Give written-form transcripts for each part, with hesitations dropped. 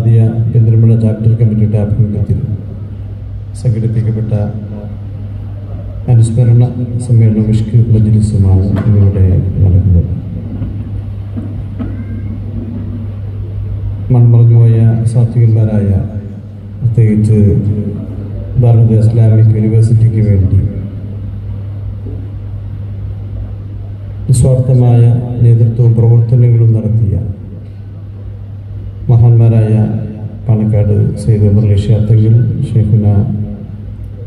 Ahmadiyya Perinthalmanna chapter കമ്മിറ്റിയുടെ ആഭിമുഖ്യത്തിൽ സംഘടിപ്പിക്കപ്പെട്ട അനുസ്മരണ സമ്മേളനം ഇഷ്ക് മജ്ലിസുമാണ് ഇന്നിവിടെ നടക്കുന്നത്. മൺമറഞ്ഞുപോയ സാത്വികന്മാരായ, പ്രത്യേകിച്ച് ഭാരത ഇസ്ലാമിക് യൂണിവേഴ്സിറ്റിക്ക് വേണ്ടി നിസ്വാർത്ഥമായ നേതൃത്വവും പ്രവർത്തനങ്ങളും നടത്തിയ മഹാന്മാരായ പാണക്കാട് സയ്യിദ് ഉമർ തങ്ങൾ, ഷെയ്ഖുന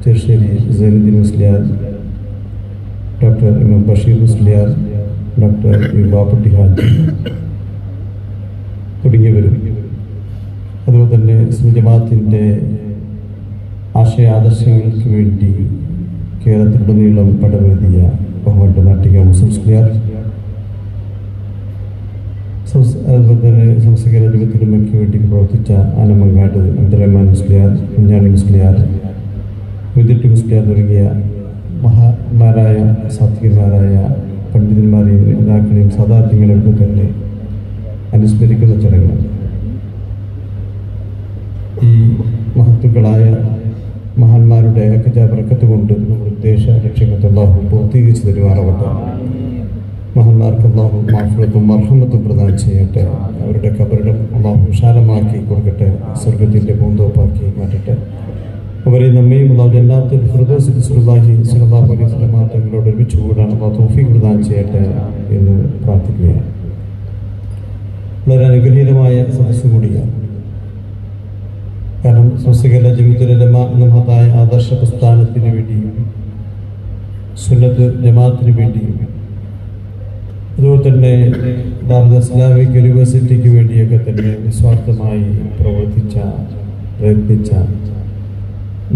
ചെറുശ്ശേരി സൈനുദ്ദീൻ മുസ്ലിയാർ, ഡോക്ടർ ഇമാം ബഷീർ മുസ്ലിയാർ, ഡോക്ടർ ബാപ്പുട്ടി ഹാജി തുടങ്ങിയവരും, അതുപോലെ തന്നെ ജമാഅത്തിൻ്റെ ആശയാദർശങ്ങൾക്ക് വേണ്ടി കേരളത്തിലുടനീളം പടമെഴുതിയ ബഹുമാനപ്പെട്ട നാട്ടിക മുസ്ലിയാർ, അതുപോലെ തന്നെ സംസ്കാര രൂപത്തിലുമയ്ക്ക് വേണ്ടി പ്രവർത്തിച്ച ആനമങ്ങാട് അബ്ദുറഹ്മാൻ മുസ്ലിയാർ, കുഞ്ഞാണി മുസ്ലിയാർ, വിദിട്ട് മുസ്ലിയാർ തുടങ്ങിയ മഹാന്മാരായ സാത്വികന്മാരായ പണ്ഡിതന്മാരെയും നേതാക്കളെയും സാധാർത്ഥ്യങ്ങളെയും ഒക്കെ തന്നെ അനുസ്മരിക്കുന്ന ചടങ്ങ്. ഈ മഹത്തുക്കളായ മഹാന്മാരുടെ ബറക്കത്ത് കൊണ്ട് നമ്മുടെ ഉദ്ദേശ ലക്ഷ്യങ്ങൾ അല്ലാഹു പൂർത്തീകരിച്ചു തരുമാറാവട്ടെ. മഹാന്മാർക്ക് അല്ലാഹു മാഫിറത്തും മർഹമത്തും പ്രദാനം ചെയ്യട്ടെ. അവരുടെ ഖബറിടം അല്ലാഹു വിശാലമാക്കി കൊടുക്കട്ടെ, സ്വർഗത്തിൻ്റെ പൂന്തോപ്പാക്കി മാറ്റട്ടെ. അവരെ നമ്മയും അല്ലാഹു ജന്നാത്തുൽ ഫിർദൗസിൽ റസൂലുള്ളാഹി സ്വല്ലല്ലാഹു അലൈഹി വസല്ലം തങ്ങളോട് ഒരുമിച്ച് കൂടാൻ അല്ലാഹു തൗഫീഖ് പ്രദാനം ചെയ്യട്ടെ എന്ന് പ്രാർത്ഥിക്കുകയാണ്. വളരെ അനുഗ്രഹീതമായ സദസ്സ് കൂടിയാണ്. കാരണം സ്വസ്തികല ജമിത്തുലമ എന്ന മഹത്തായ ആദർശ പ്രസ്ഥാനത്തിന് വേണ്ടിയും സുന്നത്ത് ജമാഅത്തിന് വേണ്ടിയും അതുപോലെ തന്നെ ഭാരത ഇസ്ലാമിക് യൂണിവേഴ്സിറ്റിക്ക് വേണ്ടിയൊക്കെ തന്നെ നിസ്വാർത്ഥമായി പ്രയത്നിച്ച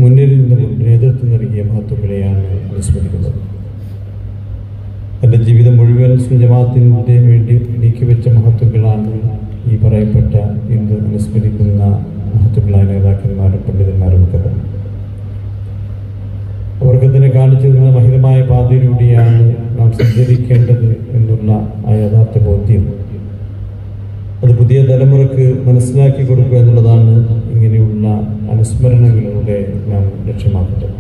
മുന്നിൽ നിന്ന് നേതൃത്വം നൽകിയ മഹത്തുക്കളെയാണ് അനുസ്മരിക്കുന്നത്. തൻ്റെ ജീവിതം മുഴുവൻ ജമാഅത്തിൻ്റെ വേണ്ടി നീക്കിവെച്ച മഹത്തുക്കളാണ് ഈ പറയപ്പെട്ട ഇന്ന് അനുസ്മരിക്കുന്ന മഹത്തുക്കളായ നേതാക്കന്മാരും പണ്ഡിതന്മാരും ഒക്കെ തന്നെ. അവർക്ക് തന്നെ കാണിച്ചു തന്ന മഹിതമായ പാതയിലൂടെയാണ് നാം സഞ്ചരിക്കേണ്ടത് എന്നുള്ള ആ യഥാർത്ഥ ബോധ്യം അത് പുതിയ തലമുറക്ക് മനസ്സിലാക്കി കൊടുക്കുക എന്നുള്ളതാണ് ഇങ്ങനെയുള്ള അനുസ്മരണങ്ങളിലൂടെ നാം ലക്ഷ്യമാക്കുന്നത്.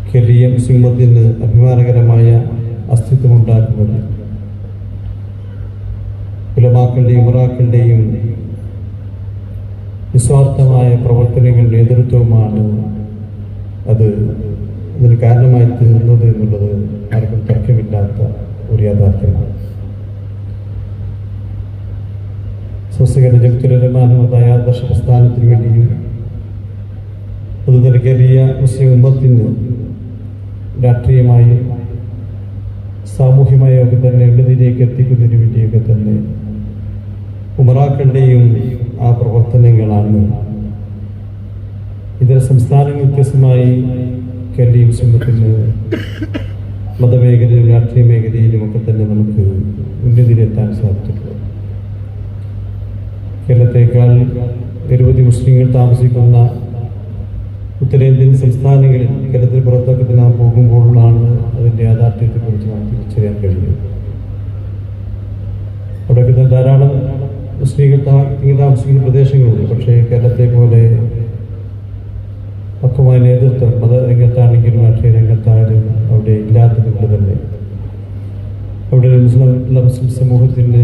കേരളീയ മുസ്ലിമത്തിന് അഭിമാനകരമായ അസ്തിത്വമുണ്ടാക്കുന്നത് ഉലമാക്കളുടെയും ഉമറാക്കളുടെയും നിസ്വാർത്ഥമായ പ്രവർത്തനങ്ങൾ നേതൃത്വവുമാണ് അതിന് കാരണമായി തീർന്നത് എന്നുള്ളത് ആർക്കും തർക്കമില്ലാത്ത ഒരു യാഥാർത്ഥ്യമാണ്. സ്വസ്തികര ജമിത്തുലമാനമായ ആദർശ പ്രസ്ഥാനത്തിന് വേണ്ടിയും അതുതന്നെ കേരളീയ മുസ്ലിം ഉമ്മത്തിന് രാഷ്ട്രീയമായി സാമൂഹ്യമായി ഒക്കെ തന്നെ ഉന്നതിയിലേക്ക് എത്തിക്കുന്നതിന് വേണ്ടിയൊക്കെ തന്നെ ഉമറാക്കളുടെയും ആ പ്രവർത്തനങ്ങളാണ് ഇതര സംസ്ഥാനങ്ങൾ വ്യത്യസ്തമായി കേരളീയ മുസ്ലിമത്തിന് മതമേഖലയിലും രാഷ്ട്രീയ മേഖലയിലും ഒക്കെ തന്നെ നമുക്ക് ഉന്നതിയിലെത്താൻ സാധിച്ചിട്ടുള്ളത്. കേരളത്തേക്കാൾ നിരവധി മുസ്ലിങ്ങൾ താമസിക്കുന്ന ഉത്തരേന്ത്യൻ സംസ്ഥാനങ്ങളിൽ കേരളത്തിന് പുറത്തൊക്കെ നാം പോകുമ്പോഴാണ് അതിൻ്റെ യാഥാർത്ഥ്യത്തെക്കുറിച്ച് നാം തിരിച്ചറിയാൻ കഴിയും. അവിടെയൊക്കെ തന്നെ ധാരാളം മുസ്ലിങ്ങൾ താമസിക്കുന്ന പ്രദേശങ്ങളുണ്ട്. പക്ഷേ കേരളത്തെ പോലെ പക്വമായ നേതൃത്വം മതരംഗത്താണെങ്കിലും രാഷ്ട്രീയ രംഗത്തായാലും അവിടെ ഇല്ലാത്തതുകൊണ്ട് തന്നെ അവിടെ മുസ്ലിം സമൂഹത്തിന്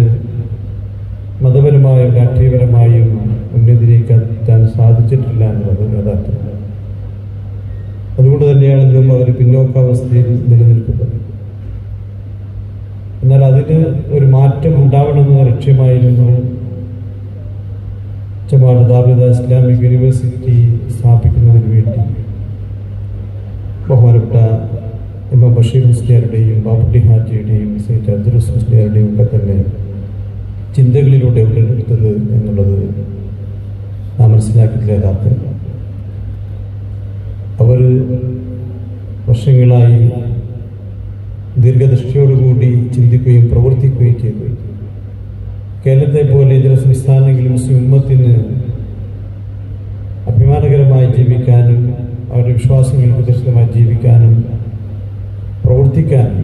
മതപരമായും രാഷ്ട്രീയപരമായും ഉന്നതിയിലേക്ക് എത്താൻ സാധിച്ചിട്ടില്ല എന്നുള്ളത് യാഥാർത്ഥ്യം. അതുകൊണ്ട് തന്നെയാണ് ഇന്നും അവർ പിന്നോക്കാവസ്ഥയിൽ നിലനിൽക്കുന്നത്. എന്നാൽ അതിന് ഒരു മാറ്റം ഉണ്ടാവണമെന്ന ലക്ഷ്യമായിരുന്നു ഭാരത ഇസ്ലാമിക് യൂണിവേഴ്സിറ്റി സ്ഥാപിക്കുന്നതിന് വേണ്ടി ബഹുമാനപ്പെട്ട ഇമാം ബഷീർ മുസ്ലിയാരുടെയും ബാപ്പുട്ടി ഹാജിയുടെയും സയ്യിദ് അബ്ദുറസ് മുസ്ലിയാരുടെയും ഒക്കെ തന്നെ ചിന്തകളിലൂടെ ഉടലെടുത്തത് എന്നുള്ളത് നാം മനസ്സിലാക്കിയിട്ടില്ല. യഥാർത്ഥം അവർ വർഷങ്ങളായി ദീർഘദൃഷ്ടിയോടുകൂടി ചിന്തിക്കുകയും പ്രവർത്തിക്കുകയും ചെയ്തു. കേരളത്തെ പോലെ ഇതര സംസ്ഥാനങ്ങളിൽ മുസ്ലിം ഉമ്മത്തിന് അഭിമാനകരമായി ജീവിക്കാനും അവരുടെ വിശ്വാസങ്ങൾക്ക് ദർശനമായി ജീവിക്കാനും പ്രവർത്തിക്കാനും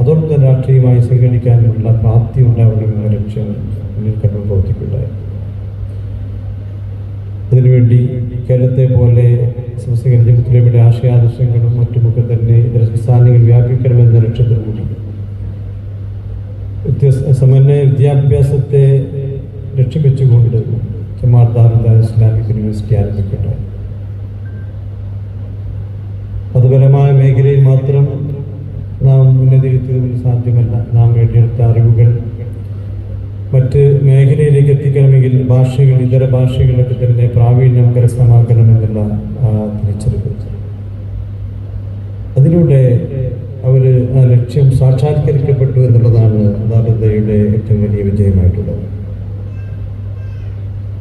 അതോടൊപ്പം രാഷ്ട്രീയമായി സംഘടിക്കാനുള്ള പ്രാപ്തി ഉണ്ടാവണമെന്ന ലക്ഷ്യം മുന്നിൽ കണ്ടു പ്രവർത്തിക്കുകയുണ്ടായി. അതിനുവേണ്ടി കേരളത്തെ പോലെ സമസ്ത ജനജീവിതത്തിലെ ആശയാദർശങ്ങളും മറ്റുമൊക്കെ തന്നെ ഇതര സംസ്ഥാനങ്ങളിൽ വ്യാപിക്കണമെന്ന ലക്ഷ്യത്തോടുകൂടി സമന്വയ വിദ്യാഭ്യാസത്തെ ലക്ഷ്യം വെച്ചുകൊണ്ട് ജമാഅത്ത് ദാറുൽ ഇസ്ലാമിക് യൂണിവേഴ്സിറ്റി ആരംഭിക്കുകയുണ്ടായി. മതപരമായ മേഖലയിൽ മാത്രം നാം ഉന്നതിയെത്തുന്നതിന് സാധ്യമല്ല. നാം നേടിയെടുത്ത അറിവുകൾ മറ്റ് മേഖലയിലേക്ക് എത്തിക്കണമെങ്കിൽ ഭാഷകൾ, ഇതര ഭാഷകളിലൊക്കെ തന്നെ പ്രാവീണ്യം കരസ്ഥമാക്കണമെന്നുള്ള തിരിച്ചറിവ്. അതിലൂടെ അവർ ആ ലക്ഷ്യം സാക്ഷാത്കരിക്കപ്പെട്ടു എന്നുള്ളതാണ് ദാറുൽഹുദയുടെ ഏറ്റവും വലിയ വിജയമായിട്ടുള്ളത്.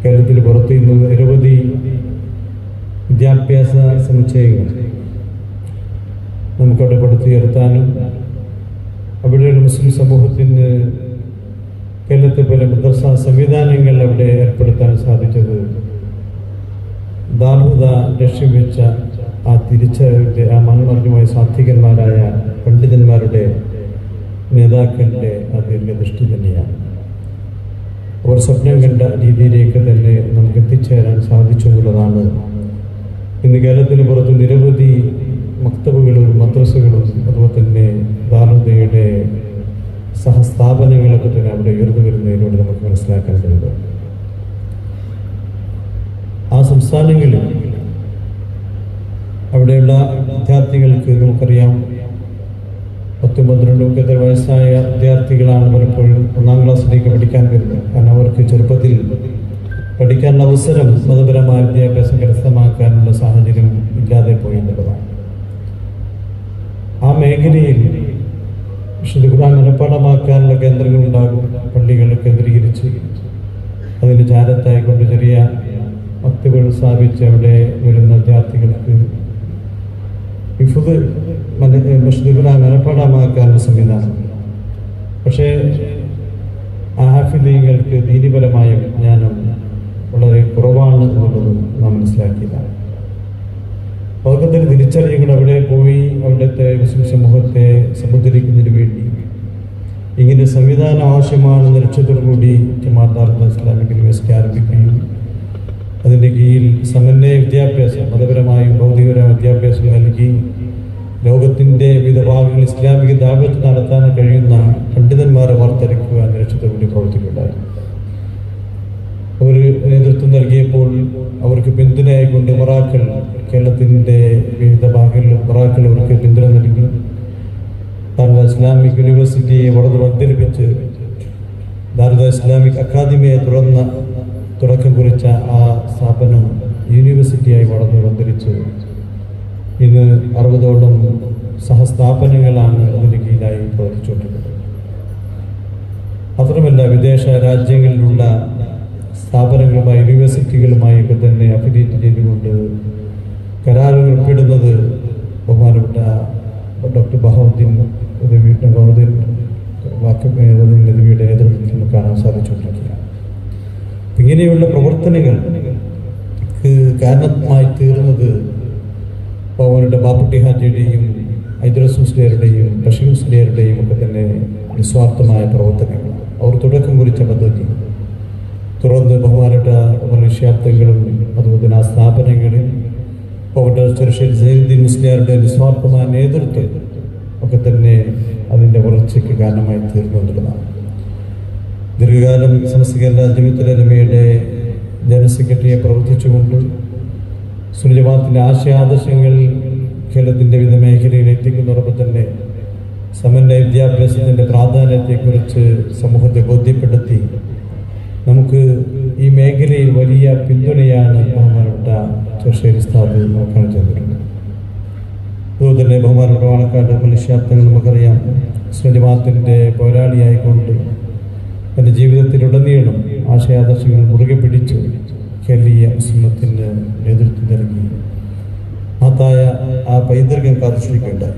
കേരളത്തിന് പുറത്ത് ഇന്ന് നിരവധി വിദ്യാഭ്യാസ സമുച്ചയങ്ങൾ നമുക്കവിടെ പടുത്തുയർത്താനും അവിടെയുള്ള മുസ്ലിം സമൂഹത്തിന് കേരളത്തെ പോലെ മദ്രസ സംവിധാനങ്ങൾ അവിടെ ഏർപ്പെടുത്താൻ സാധിച്ചത് ദാറുൽഹുദ ലക്ഷ്യം വെച്ച ആ തിരിച്ചറിവിൻ്റെ ആ മൺമറിഞ്ഞുമായ സാത്വികന്മാരായ പണ്ഡിതന്മാരുടെ നേതാക്കളുടെ ആ ദീർഘദൃഷ്ടി തന്നെയാണ്. അവർ സ്വപ്നം കണ്ട രീതിയിലേക്ക് തന്നെ നമുക്ക് എത്തിച്ചേരാൻ സാധിച്ചു എന്നുള്ളതാണ് ഇന്ന് കേരളത്തിന് പുറത്ത് നിരവധി മക്തബുകളും മദ്രസകളും അതുപോലെ തന്നെ ദാറുൽഹുദയുടെ സഹസ്ഥാപനങ്ങളൊക്കെ തന്നെ അവിടെ ഉയർന്നു വരുന്നതിലൂടെ നമുക്ക് മനസ്സിലാക്കാൻ കഴിയുന്നത്. ആ സംസ്ഥാനങ്ങളിൽ അവിടെയുള്ള വിദ്യാർത്ഥികൾക്ക് നമുക്കറിയാം 10-12 വയസ്സായ വിദ്യാർത്ഥികളാണ് പലപ്പോഴും 1-ാം ക്ലാസ്സിലേക്ക് പഠിക്കാൻ വരുന്നത്. കാരണം അവർക്ക് ചെറുപ്പത്തിൽ പഠിക്കാനുള്ള അവസരം മതപരമായ വിദ്യാഭ്യാസം കരസ്ഥമാക്കാനുള്ള സാഹചര്യം ഇല്ലാതെ പോയി എന്നുള്ളതാണ്. ആ മേഖലയിൽ വിശുദ്ധ ഖുർആൻ മനഃപ്പാഠമാക്കാനുള്ള കേന്ദ്രങ്ങളുണ്ടാകും. പള്ളികൾ കേന്ദ്രീകരിച്ച് അതിൻ്റെ ചാരത്തായിക്കൊണ്ട് ചെറിയ മക്തബുകൾ സ്ഥാപിച്ച് അവിടെ വരുന്ന വിദ്യാർത്ഥികൾക്ക് വിശുദ്ധ ഖുർആൻ മനഃപ്പാഠമാക്കാനുള്ള സംവിധാനം. പക്ഷേ ഹാഫിദീങ്ങൾക്ക് ദീനിപരമായ വിജ്ഞാനം വളരെ കുറവാണ് എന്നുള്ളതും നാം മനസ്സിലാക്കിയതാണ്. അതൊക്കെ തന്നെ തിരിച്ചറിയുകൊണ്ട് അവിടെ പോയി അവിടുത്തെ മുസ്ലിം സമൂഹത്തെ സമുദ്ധരിക്കുന്നതിന് വേണ്ടി ഇങ്ങനെ സംവിധാനം ആവശ്യമാണെന്ന ലക്ഷ്യത്തോടു കൂടി ജമാഅത്ത് ദാറുൽ ഇസ്ലാമിക് യൂണിവേഴ്സിറ്റി ആരംഭിക്കുകയും അതിൻ്റെ കീഴിൽ സമന്വയ വിദ്യാഭ്യാസം, മതപരമായും ഭൗതികപരമായ വിദ്യാഭ്യാസം നൽകി ലോകത്തിൻ്റെ വിവിധ ഭാഗങ്ങളിൽ ഇസ്ലാമിക ദഅവത്ത് നടത്താൻ കഴിയുന്ന പണ്ഡിതന്മാരെ വാർത്തെടുക്കുക എന്ന ലക്ഷ്യത്തോടു കൂടി പ്രവർത്തിക്കുകയുണ്ടായി. അവർ നേതൃത്വം നൽകിയപ്പോൾ അവർക്ക് പിന്തുണയായിക്കൊണ്ട് മറാക്കൾ, കേരളത്തിൻ്റെ വിവിധ ഭാഗങ്ങളിൽ മറാക്കൾ അവർക്ക് പിന്തുണ നൽകി ദാറുൽ ഇസ്ലാമിക് യൂണിവേഴ്സിറ്റിയെ വളരെ വർദ്ധിപ്പിച്ച് ദാറുൽ ഇസ്ലാമിക് അക്കാദമിയെ തുടക്കം കുറിച്ച ആ സ്ഥാപനം യൂണിവേഴ്സിറ്റിയായി വളർന്നു വന്നിരിച്ച് ഇന്ന് 60ഓളം സഹസ്ഥാപനങ്ങളാണ് അതിന് കീഴിലായി പ്രവർത്തിച്ചുകൊണ്ടിരിക്കുന്നത്. മാത്രമല്ല വിദേശ രാജ്യങ്ങളിലുള്ള സ്ഥാപനങ്ങളുമായി യൂണിവേഴ്സിറ്റികളുമായി ഒക്കെ തന്നെ അഫിലിയേറ്റ് ചെയ്തുകൊണ്ട് കരാറുകൾ ഒപ്പിടുന്നത് ബഹുമാനപ്പെട്ട ഡോക്ടർ ബഹൗദ്ദീൻ നദവിയുടെ നേതൃത്വത്തിൽ നമുക്ക് കാണാൻ സാധിച്ചുകൊണ്ടിരിക്കുകയാണ്. ഇങ്ങനെയുള്ള പ്രവർത്തനങ്ങൾക്ക് കാരണമായി തീർന്നത് അവരുടെ ബാപ്പുട്ടി ഹാജിയുടെയും ഹൈദ്രസ് മുസ്ലിയാരുടെയും ബഷീർ മുസ്ലിയാരുടെയും ഒക്കെ തന്നെ നിസ്വാർത്ഥമായ പ്രവർത്തനങ്ങൾ. അവർ തുടക്കം കുറിച്ച പദ്ധതി തുടർന്ന് ബഹുമാനപ്പെട്ട വിഷയാർത്ഥങ്ങളും അതുപോലെ തന്നെ ആ സ്ഥാപനങ്ങളിൽ ചെറുശ്ശേരി സൈനുദ്ദീൻ മുസ്ലിയാരുടെ നിസ്വാർത്ഥമായ നേതൃത്വം ഒക്കെ തന്നെ അതിൻ്റെ വളർച്ചയ്ക്ക് കാരണമായി തീർന്നുകൊണ്ടിരുന്നതാണ്. ദീർഘകാലം സമസ്ത കേരള ജമിഅത്തുൽ ഉലമയുടെ ജനറൽ സെക്രട്ടറിയെ പ്രവർത്തിച്ചുകൊണ്ട് സുന്നത്ത് ജമാഅത്തിന്റെ ആശയാദർശങ്ങൾ കേരളത്തിൻ്റെ വിവിധ മേഖലയിൽ എത്തിക്കുന്നതോടൊപ്പം തന്നെ സമന്വയ വിദ്യാഭ്യാസത്തിൻ്റെ പ്രാധാന്യത്തെക്കുറിച്ച് സമൂഹത്തെ ബോധ്യപ്പെടുത്തി നമുക്ക് ഈ മേഖലയിൽ വലിയ പിന്തുണയാണ് ബഹുമാനപ്പെട്ട ചെറുശ്ശേരി ഉസ്താദ് നോക്കാൻ ചെയ്തിട്ടുണ്ട്. അതുപോലെ തന്നെ ബഹുമാനപ്പെട്ട വാണക്കാട് മനുഷ്യാർത്ഥങ്ങൾ നമുക്കറിയാം സുന്നത്ത് ജമാഅത്തിന്റെ പോരാളിയായിക്കൊണ്ട് തൻ്റെ ജീവിതത്തിലുടനീളം ആശയാദർശങ്ങൾ മുറുകെ പിടിച്ചു കേരളീയ മുസ്ലിമത്തിന് നേതൃത്വം നൽകി മഹത്തായ ആ പൈതൃകം കാത്തുസൂക്ഷിക്കുകയുണ്ടായി.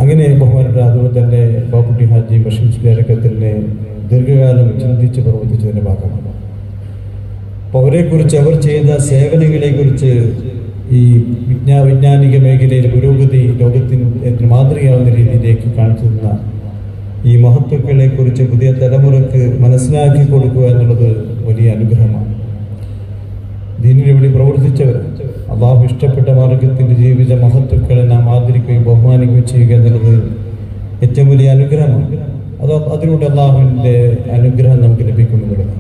അങ്ങനെ ബഹുമാനപ്പെട്ട അതുപോലെ തന്നെ ബാപ്പുട്ടി ഹാജി ബഷീർ മുസ്ലിയാരൊക്കെ തന്നെ ദീർഘകാലം ചിന്തിച്ച് പ്രവർത്തിച്ചതിൻ്റെ ഭാഗമാണ്. അപ്പോൾ അവരെക്കുറിച്ച്, അവർ ചെയ്ത സേവനങ്ങളെക്കുറിച്ച് ഈ വൈജ്ഞാനിക മേഖലയിൽ പുരോഗതി ലോകത്തിന് മാതൃകയാവുന്ന രീതിയിലേക്ക് കാണിച്ചു തന്ന ഈ മഹത്വക്കളെ കുറിച്ച് പുതിയ തലമുറക്ക് മനസ്സിലാക്കി കൊടുക്കുക എന്നുള്ളത് വലിയ അനുഗ്രഹമാണ്. ദീനിനു വേണ്ടി പ്രവർത്തിച്ചവർ, അള്ളാഹു ഇഷ്ടപ്പെട്ട മാർഗത്തിൽ ജീവിച്ച മഹത്വക്കളെ നാം ആദരിക്കുകയും ബഹുമാനിക്കുകയും ചെയ്യുക എന്നുള്ളത് ഏറ്റവും വലിയ അനുഗ്രഹമാണ്. അതിലൂടെ അള്ളാഹുവിൻ്റെ അനുഗ്രഹം നമുക്ക് ലഭിക്കുമെന്നുള്ളതാണ്.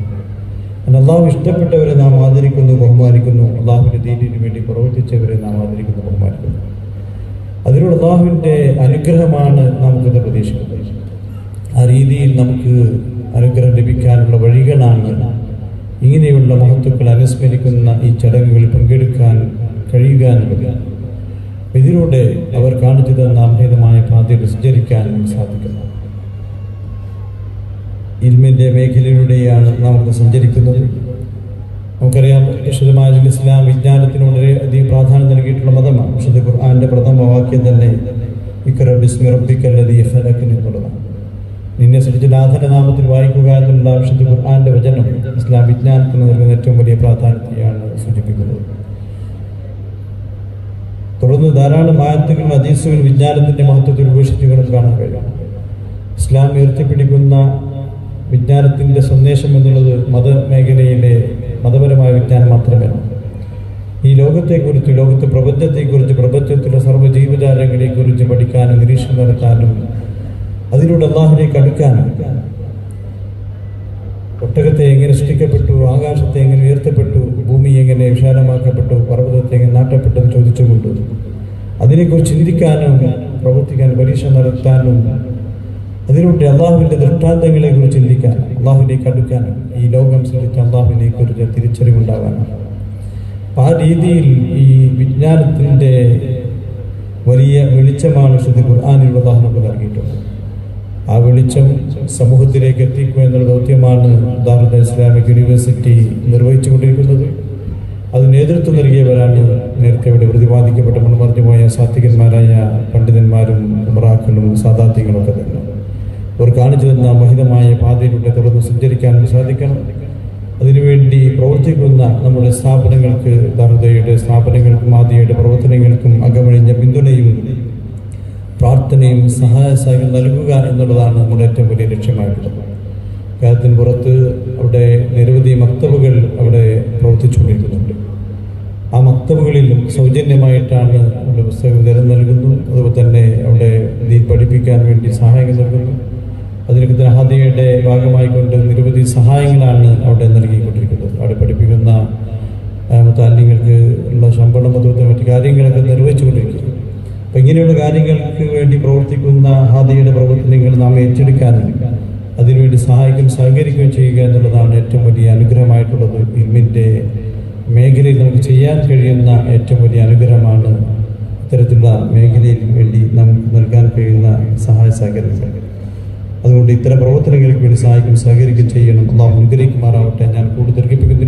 അള്ളാഹു ഇഷ്ടപ്പെട്ടവരെ നാം ആദരിക്കുന്നു, ബഹുമാനിക്കുന്നു. അള്ളാഹുവിൻ്റെ ദീനിനു വേണ്ടി പ്രവർത്തിച്ചവരെ നാം ആദരിക്കുന്നു, ബഹുമാനിക്കുന്നു. അതിലൂടെ അള്ളാഹുവിൻ്റെ അനുഗ്രഹമാണ് നമുക്കത് പ്രതീക്ഷിക്കുന്നത്. ആ രീതിയിൽ നമുക്ക് അനുഗ്രഹം ലഭിക്കാനുള്ള വഴികളാണ് ഇങ്ങനെയുള്ള മഹത്വക്കൾ അനുസ്മരിക്കുന്ന ഈ ചടങ്ങുകളിൽ പങ്കെടുക്കാൻ കഴിയുക എന്നുള്ളത്. ഇതിലൂടെ അവർ കാണിച്ചു തന്ന അഭേദമായ പാതയിൽ സഞ്ചരിക്കാൻ സാധിക്കുന്നു. ഇൽമിൻ്റെ മേഖലയിലൂടെയാണ് നമുക്ക് സഞ്ചരിക്കുന്നത്. നമുക്കറിയാം, വിശുദ്ധമായ ഇസ്ലാം വിജ്ഞാനത്തിന് വളരെയധികം പ്രാധാന്യം നൽകിയിട്ടുള്ള മതമാണ്. വിശുദ്ധ ഖുർആന്റെ പ്രഥമ വാക്യം തന്നെ ഇഖ്റ ബിസ്മി റബ്ബിക്കല്ലദീ ഖലഖ് എന്നുള്ളതാണ്. നിന്നെ സൃഷ്ടിച്ച നാഥന്റെ നാമത്തിൽ വായിക്കുക എന്നുള്ള വിശുദ്ധ ഖുർആന്റെ വചനം ഇസ്ലാം വിജ്ഞാനത്തിന് നൽകുന്ന ഏറ്റവും വലിയ പ്രാധാന്യത്തെയാണ് സൂചിപ്പിക്കുന്നത്. തുടർന്ന് ധാരാളം ആയത്തുകളും ഹദീസുകളും വിജ്ഞാനത്തിന്റെ മഹത്വത്തിൽ ഉപേക്ഷിച്ചുകൊണ്ട് കാണാൻ കഴിയും. ഇസ്ലാം ഉയർത്തിപ്പിടിക്കുന്ന വിജ്ഞാനത്തിന്റെ സന്ദേശം എന്നുള്ളത് മതമേഖലയിലെ മതപരമായ വിജ്ഞാനം മാത്രമല്ല. ഈ ലോകത്തെക്കുറിച്ച്, ലോകത്തെ പ്രപഞ്ചത്തെക്കുറിച്ച്, പ്രപഞ്ചത്തിലെ സർവ്വ ജീവജാലങ്ങളെക്കുറിച്ച് പഠിക്കാനും നിരീക്ഷണം നടത്താനും അതിലൂടെ അള്ളാഹുവിലേക്ക് അടുക്കാനും, ഒട്ടകത്തെ എങ്ങനെ സൃഷ്ടിക്കപ്പെട്ടു, ആകാശത്തെ എങ്ങനെ ഉയർത്തപ്പെട്ടു, ഭൂമി എങ്ങനെ വിശാലമാക്കപ്പെട്ടു, പർവ്വതത്തെ എങ്ങനെ നാട്ടപ്പെട്ടെന്ന് ചോദിച്ചുകൊണ്ട് അതിനെക്കുറിച്ച് ചിന്തിക്കാനും പ്രവർത്തിക്കാനും പരീക്ഷ നടത്താനും അതിലൂടെ അള്ളാഹുവിൻ്റെ ദൃഷ്ടാന്തങ്ങളെ കുറിച്ച് ചിന്തിക്കാനും അള്ളാഹുവിലേക്ക് അടുക്കാനും ഈ ലോകം സൃഷ്ടിച്ച അള്ളാഹുവിനെ കുറിച്ച് തിരിച്ചറിവുണ്ടാകാനും ആ രീതിയിൽ ഈ വിജ്ഞാനത്തിൻ്റെ വലിയ വെളിച്ചമാണ് വിശുദ്ധ ഖുർആനിൽ ഉദാഹരണങ്ങൾ നൽകിയിട്ടുള്ളത്. ആ വെളിച്ചം സമൂഹത്തിലേക്ക് എത്തിക്കുക എന്നുള്ള ദൗത്യമാണ് ദാറുൽ ഇസ്ലാമിക് യൂണിവേഴ്സിറ്റി നിർവഹിച്ചുകൊണ്ടിരിക്കുന്നത്. അത് നേതൃത്വം നൽകിയവരാണ് നേരത്തെ ഇവിടെ പ്രതിപാദിക്കപ്പെട്ട മൺമറിഞ്ഞുപോയ സാത്വികന്മാരായ പണ്ഡിതന്മാരും ഉമറാക്കളും സാദാത്യങ്ങളും ഒക്കെ തന്നെ. അവർ കാണിച്ചു തന്ന മഹിതമായ പാതയിലൂടെ തുടർന്ന് സഞ്ചരിക്കാനും സാധിക്കണം. അതിനുവേണ്ടി പ്രവർത്തിക്കുന്ന നമ്മുടെ സ്ഥാപനങ്ങൾക്ക്, ദാറുദയുടെ സ്ഥാപനങ്ങൾക്കും ആദിയുടെ പ്രവർത്തനങ്ങൾക്കും അകമഴിഞ്ഞ പിന്തുണയും പ്രാർത്ഥനയും സഹായ സഹകരണം നൽകുക എന്നുള്ളതാണ് നമ്മുടെ ഏറ്റവും വലിയ ലക്ഷ്യമായിട്ടുള്ളത്. കേരളത്തിന് പുറത്ത് അവിടെ നിരവധി മക്തബുകൾ അവിടെ പ്രവർത്തിച്ചുകൊണ്ടിരിക്കുന്നുണ്ട്. ആ മക്തബുകളിലും സൗജന്യമായിട്ടാണ് അവിടെ പുസ്തക വിതരണം നൽകുന്നു. അതുപോലെ തന്നെ അവിടെ ദീൻ പഠിപ്പിക്കാൻ വേണ്ടി സഹായങ്ങൾ നൽകുന്നു. അതിനൊക്കെ തന്നെ ഹാദിയയുടെ ഭാഗമായിക്കൊണ്ട് നിരവധി സഹായങ്ങളാണ് അവിടെ നൽകിക്കൊണ്ടിരിക്കുന്നത്. അവിടെ പഠിപ്പിക്കുന്ന താല്യങ്ങൾക്ക് ഉള്ള ശമ്പളം, അതുപോലെ മറ്റു കാര്യങ്ങളൊക്കെ നിർവഹിച്ചുകൊണ്ടിരിക്കുന്നു. അപ്പം ഇങ്ങനെയുള്ള കാര്യങ്ങൾക്ക് വേണ്ടി പ്രവർത്തിക്കുന്ന ഹാദിയയുടെ പ്രവർത്തനങ്ങൾ നാം ഏറ്റെടുക്കാനും അതിനുവേണ്ടി സഹകരിക്കുകയും ചെയ്യുക എന്നുള്ളതാണ് ഏറ്റവും വലിയ അനുഗ്രഹമായിട്ടുള്ളത്. ഇൽമിൻ്റെ മേഖലയിൽ നമുക്ക് ചെയ്യാൻ കഴിയുന്ന ഏറ്റവും വലിയ അനുഗ്രഹമാണ് ഇത്തരത്തിലുള്ള മേഖലയിൽ വേണ്ടി നമുക്ക് നൽകാൻ കഴിയുന്ന സഹായ സഹകരണങ്ങൾ. അതുകൊണ്ട് ഇത്തരം പ്രവർത്തനങ്ങൾക്ക് വേണ്ടി സഹായിക്കും സഹകരിക്കുകയും ചെയ്യണം. അള്ളാഹു അനുഗ്രഹിക്കുമാറാവട്ടെ. ഞാൻ കൂടുതൽ ദീർഘിപ്പിക്കുന്നില്ല.